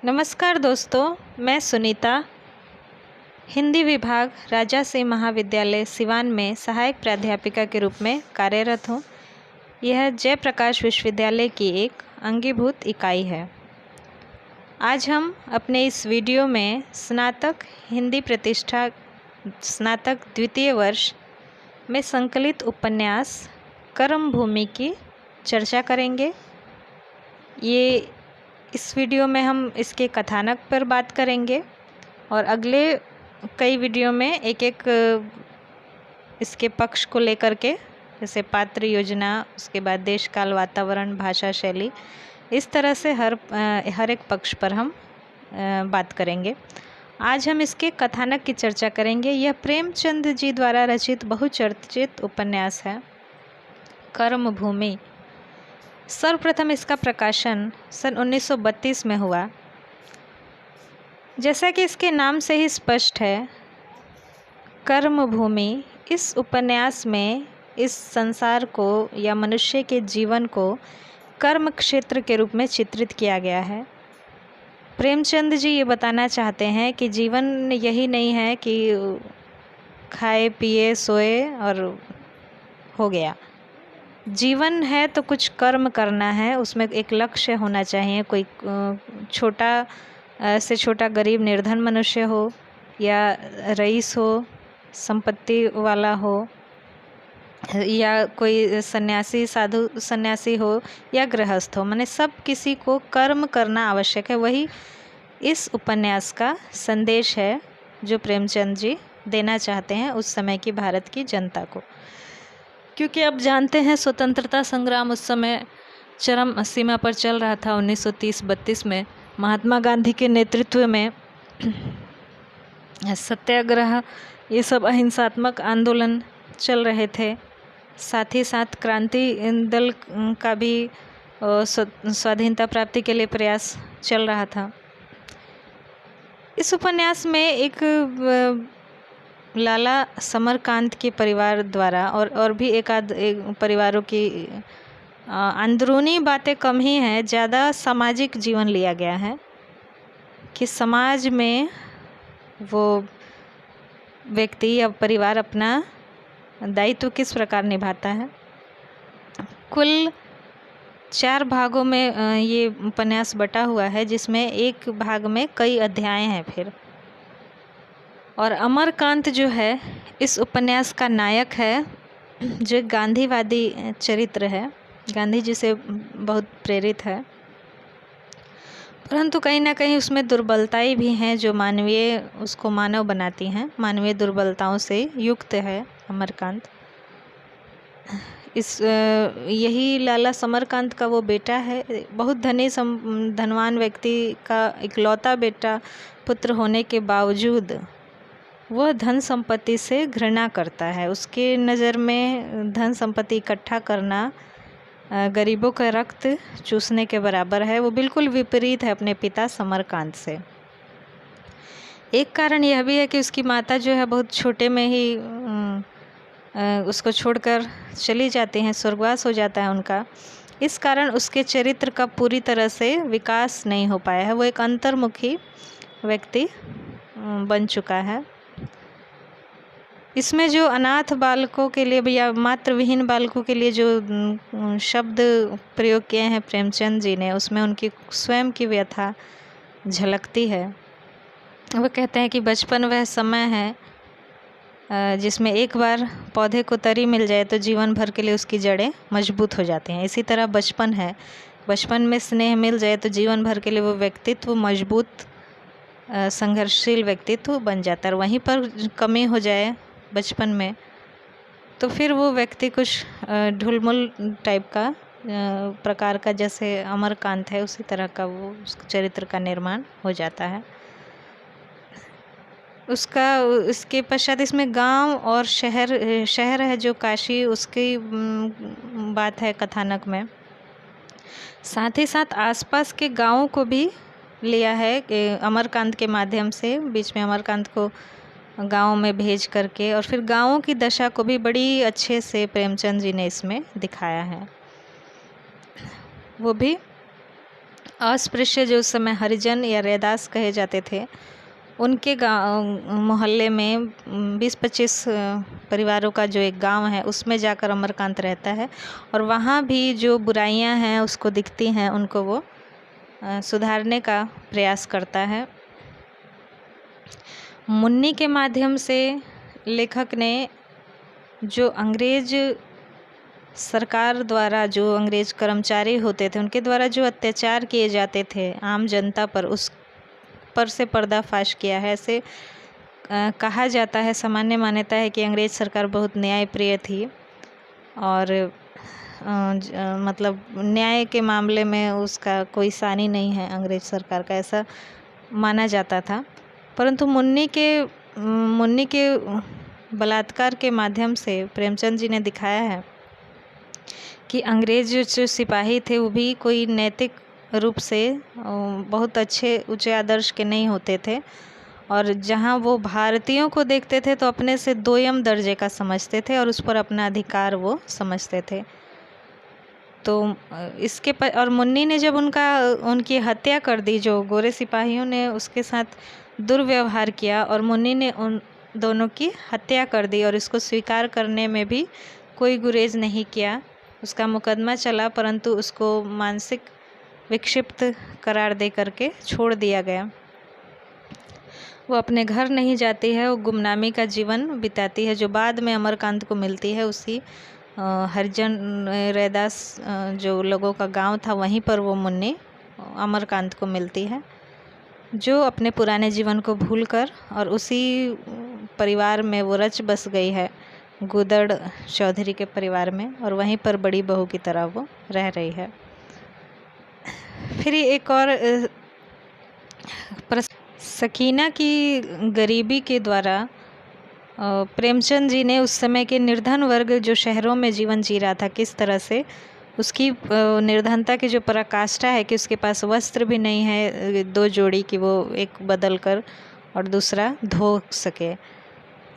नमस्कार दोस्तों, मैं सुनीता हिंदी विभाग राजासी महाविद्यालय सिवान में सहायक प्राध्यापिका के रूप में कार्यरत हूँ। यह जयप्रकाश विश्वविद्यालय की एक अंगीभूत इकाई है। आज हम अपने इस वीडियो में स्नातक हिंदी प्रतिष्ठा स्नातक द्वितीय वर्ष में संकलित उपन्यास कर्मभूमि की चर्चा करेंगे। इस वीडियो में हम इसके कथानक पर बात करेंगे और अगले कई वीडियो में एक एक इसके पक्ष को लेकर के, जैसे पात्र योजना, उसके बाद देश काल, वातावरण, भाषा शैली, इस तरह से हर एक पक्ष पर हम बात करेंगे। आज हम इसके कथानक की चर्चा करेंगे। यह प्रेमचंद जी द्वारा रचित बहुचर्चित उपन्यास है कर्मभूमि। सर्वप्रथम इसका प्रकाशन सन 1932 में हुआ। जैसा कि इसके नाम से ही स्पष्ट है, कर्मभूमि, इस उपन्यास में इस संसार को या मनुष्य के जीवन को कर्म क्षेत्र के रूप में चित्रित किया गया है। प्रेमचंद जी ये बताना चाहते हैं कि जीवन यही नहीं है कि खाए पिए सोए और हो गया। जीवन है तो कुछ कर्म करना है, उसमें एक लक्ष्य होना चाहिए। कोई छोटा से छोटा गरीब निर्धन मनुष्य हो या रईस हो, संपत्ति वाला हो, या कोई सन्यासी, साधु सन्यासी हो या गृहस्थ हो, माने सब किसी को कर्म करना आवश्यक है। वही इस उपन्यास का संदेश है जो प्रेमचंद जी देना चाहते हैं उस समय की भारत की जनता को। क्योंकि अब जानते हैं स्वतंत्रता संग्राम उस समय चरम सीमा पर चल रहा था। 1930-32 में महात्मा गांधी के नेतृत्व में सत्याग्रह, ये सब अहिंसात्मक आंदोलन चल रहे थे। साथ ही साथ क्रांति दल का भी स्वाधीनता प्राप्ति के लिए प्रयास चल रहा था। इस उपन्यास में एक लाला समरकांत के परिवार द्वारा और भी एक परिवारों की अंदरूनी बातें कम ही हैं, ज़्यादा सामाजिक जीवन लिया गया है कि समाज में वो व्यक्ति या परिवार अपना दायित्व किस प्रकार निभाता है। कुल 4 भागों में ये उपन्यास बटा हुआ है, जिसमें एक भाग में कई अध्याय हैं फिर। और अमरकांत जो है इस उपन्यास का नायक है, जो गांधीवादी चरित्र है, गांधी जी से बहुत प्रेरित है। परंतु कहीं ना कहीं उसमें दुर्बलताएं भी हैं जो उसको मानव बनाती हैं। मानवीय दुर्बलताओं से युक्त है अमरकांत। यही लाला समरकांत का वो बेटा है। बहुत धनवान व्यक्ति का इकलौता बेटा पुत्र होने के बावजूद वह धन संपत्ति से घृणा करता है। उसके नज़र में धन संपत्ति इकट्ठा करना गरीबों का रक्त चूसने के बराबर है। वो बिल्कुल विपरीत है अपने पिता समरकांत से। एक कारण यह भी है कि उसकी माता जो है बहुत छोटे में ही उसको छोड़कर चली जाती हैं, स्वर्गवास हो जाता है उनका। इस कारण उसके चरित्र का पूरी तरह से विकास नहीं हो पाया है। वो एक अंतर्मुखी व्यक्ति बन चुका है। इसमें जो अनाथ बालकों के लिए या मातृविहीन बालकों के लिए जो शब्द प्रयोग किए हैं प्रेमचंद जी ने, उसमें उनकी स्वयं की व्यथा झलकती है। वो कहते हैं कि बचपन वह समय है जिसमें एक बार पौधे को तरी मिल जाए तो जीवन भर के लिए उसकी जड़ें मजबूत हो जाती हैं। इसी तरह बचपन है, बचपन में स्नेह मिल जाए तो जीवन भर के लिए वो व्यक्तित्व मजबूत, संघर्षशील व्यक्तित्व बन जाता है। वहीं पर कमी हो जाए बचपन में तो फिर वो व्यक्ति कुछ ढुलमुल टाइप का प्रकार का, जैसे अमरकांत है, उसी तरह का वो चरित्र का निर्माण हो जाता है। इसके पश्चात इसमें गांव और शहर है जो काशी, उसकी बात है कथानक में। साथ ही साथ आसपास के गांवों को भी लिया है कि अमरकांत के माध्यम से। बीच में अमरकांत को गांव में भेज करके और फिर गांवों की दशा को भी बड़ी अच्छे से प्रेमचंद जी ने इसमें दिखाया है। वो भी अस्पृश्य जो उस समय हरिजन या रैदास कहे जाते थे, उनके गाँव मोहल्ले में 20-25 परिवारों का जो एक गांव है उसमें जाकर अमरकांत रहता है और वहाँ भी जो बुराइयां हैं उसको दिखती हैं, उनको वो सुधारने का प्रयास करता है। मुन्नी के माध्यम से लेखक ने जो अंग्रेज सरकार द्वारा, जो अंग्रेज कर्मचारी होते थे उनके द्वारा जो अत्याचार किए जाते थे आम जनता पर, उस पर से पर्दाफाश किया है। ऐसे कहा जाता है, सामान्य मान्यता है कि अंग्रेज सरकार बहुत न्यायप्रिय थी और मतलब न्याय के मामले में उसका कोई सानी नहीं है अंग्रेज सरकार का, ऐसा माना जाता था। परंतु मुन्नी के बलात्कार के माध्यम से प्रेमचंद जी ने दिखाया है कि अंग्रेज जो सिपाही थे वो भी कोई नैतिक रूप से बहुत अच्छे ऊंचे आदर्श के नहीं होते थे और जहां वो भारतीयों को देखते थे तो अपने से दोयम दर्जे का समझते थे और उस पर अपना अधिकार वो समझते थे। तो और मुन्नी ने जब उनकी हत्या कर दी, जो गोरे सिपाहियों ने उसके साथ दुर्व्यवहार किया और मुन्नी ने उन दोनों की हत्या कर दी और इसको स्वीकार करने में भी कोई गुरेज नहीं किया। उसका मुकदमा चला परंतु उसको मानसिक विक्षिप्त करार दे करके छोड़ दिया गया। वो अपने घर नहीं जाती है, वो गुमनामी का जीवन बिताती है, जो बाद में अमरकांत को मिलती है। उसी हरिजन रैदास जो लोगों का गांव था वहीं पर वो मुन्नी अमरकांत को मिलती है, जो अपने पुराने जीवन को भूलकर और उसी परिवार में वो रच बस गई है, गुदड़ चौधरी के परिवार में, और वहीं पर बड़ी बहू की तरह वो रह रही है। फिर एक और सकीना की गरीबी के द्वारा प्रेमचंद जी ने उस समय के निर्धन वर्ग जो शहरों में जीवन जी रहा था, किस तरह से उसकी निर्धनता की जो पराकाष्ठा है कि उसके पास वस्त्र भी नहीं है 2 जोड़ी की वो एक बदल कर और दूसरा धो सके,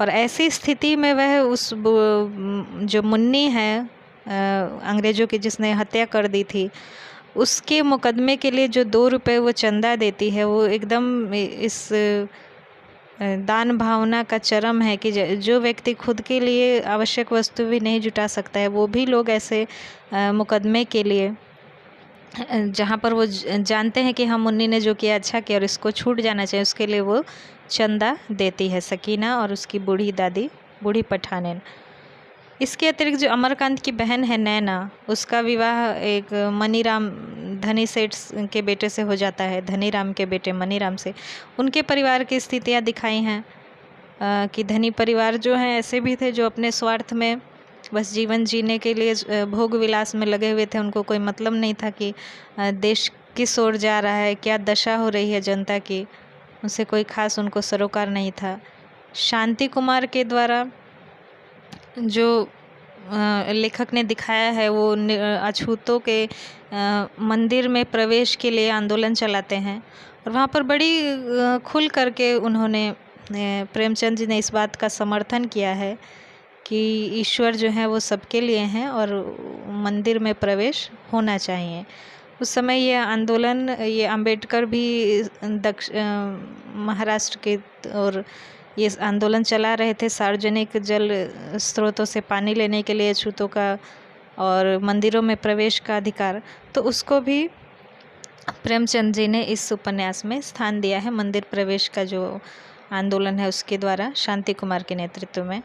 और ऐसी स्थिति में वह उस जो मुन्नी है अंग्रेज़ों की जिसने हत्या कर दी थी, उसके मुकदमे के लिए जो 2 रुपये वो चंदा देती है, वो एकदम इस दान भावना का चरम है कि जो व्यक्ति खुद के लिए आवश्यक वस्तु भी नहीं जुटा सकता है, वो भी लोग ऐसे मुकदमे के लिए, जहाँ पर वो जानते हैं कि हाँ मुन्नी ने जो किया अच्छा किया और इसको छूट जाना चाहिए, उसके लिए वो चंदा देती है सकीना और उसकी बूढ़ी दादी, बूढ़ी पठानेन। इसके अतिरिक्त जो अमरकांत की बहन है नैना, उसका विवाह एक मनीराम धनी सेठ के बेटे से हो जाता है, धनीराम के बेटे मनीराम से। उनके परिवार की स्थितियाँ दिखाई हैं कि धनी परिवार जो हैं ऐसे भी थे जो अपने स्वार्थ में बस जीवन जीने के लिए भोग विलास में लगे हुए थे। उनको कोई मतलब नहीं था कि देश किस ओर जा रहा है, क्या दशा हो रही है जनता की, उनसे कोई खास उनको सरोकार नहीं था। शांति कुमार के द्वारा जो लेखक ने दिखाया है, वो अछूतों के मंदिर में प्रवेश के लिए आंदोलन चलाते हैं और वहाँ पर बड़ी खुल करके उन्होंने, प्रेमचंद जी ने इस बात का समर्थन किया है कि ईश्वर जो है वो सबके लिए हैं और मंदिर में प्रवेश होना चाहिए। उस समय ये आंदोलन, ये अंबेडकर भी महाराष्ट्र के और ये आंदोलन चला रहे थे सार्वजनिक जल स्रोतों से पानी लेने के लिए अछूतों का और मंदिरों में प्रवेश का अधिकार, तो उसको भी प्रेमचंद जी ने इस उपन्यास में स्थान दिया है। मंदिर प्रवेश का जो आंदोलन है उसके द्वारा शांति कुमार के नेतृत्व में।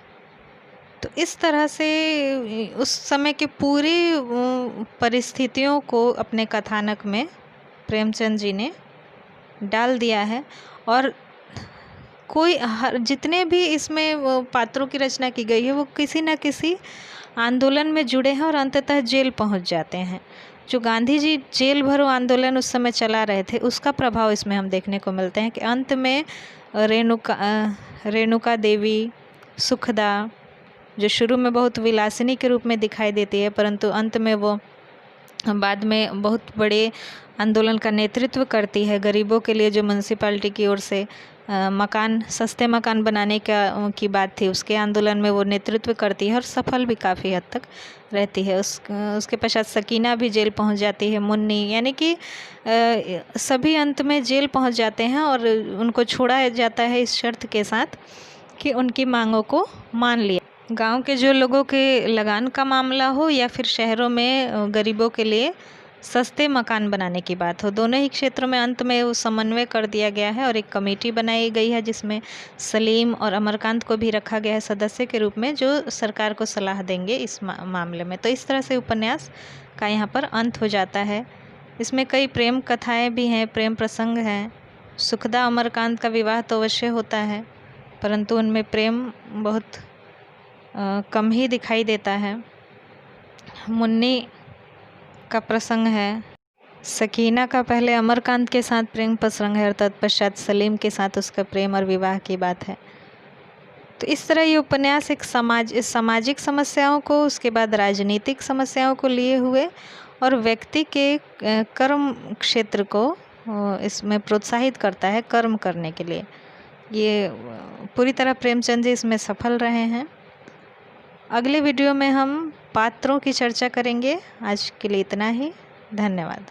तो इस तरह से उस समय के पूरी परिस्थितियों को अपने कथानक में प्रेमचंद जी ने डाल दिया है और जितने भी इसमें पात्रों की रचना की गई है वो किसी न किसी आंदोलन में जुड़े हैं और अंततः जेल पहुंच जाते हैं। जो गांधी जी जेल भरो आंदोलन उस समय चला रहे थे, उसका प्रभाव इसमें हम देखने को मिलते हैं कि अंत में रेणुका देवी, सुखदा, जो शुरू में बहुत विलासिनी के रूप में दिखाई देती है परंतु अंत में वो बाद में बहुत बड़े आंदोलन का नेतृत्व करती है गरीबों के लिए, जो म्यूनसिपालिटी की ओर से मकान, सस्ते मकान बनाने की बात थी, उसके आंदोलन में वो नेतृत्व करती है और सफल भी काफ़ी हद तक रहती है। उसके पश्चात सकीना भी जेल पहुंच जाती है, मुन्नी, यानी कि सभी अंत में जेल पहुंच जाते हैं और उनको छोड़ा जाता है इस शर्त के साथ कि उनकी मांगों को मान लिया। गांव के जो लोगों के लगान का मामला हो या फिर शहरों में गरीबों के लिए सस्ते मकान बनाने की बात हो, दोनों ही क्षेत्रों में अंत में वो समन्वय कर दिया गया है और एक कमेटी बनाई गई है जिसमें सलीम और अमरकांत को भी रखा गया है सदस्य के रूप में, जो सरकार को सलाह देंगे इस मामले में। तो इस तरह से उपन्यास का यहाँ पर अंत हो जाता है। इसमें कई प्रेम कथाएँ भी हैं, प्रेम प्रसंग हैं। सुखदा अमरकांत का विवाह तो अवश्य होता है, परंतु उनमें प्रेम बहुत कम ही दिखाई देता है। मुन्नी का प्रसंग है, सकीना का पहले अमरकांत के साथ प्रेम प्रसंग है और तत्पश्चात सलीम के साथ उसका प्रेम और विवाह की बात है। तो इस तरह ये उपन्यास एक सामाजिक समस्याओं को, उसके बाद राजनीतिक समस्याओं को लिए हुए और व्यक्ति के कर्म क्षेत्र को इसमें प्रोत्साहित करता है कर्म करने के लिए। ये पूरी तरह प्रेमचंद जी इसमें सफल रहे हैं। अगले वीडियो में हम पात्रों की चर्चा करेंगे। आज के लिए इतना ही, धन्यवाद।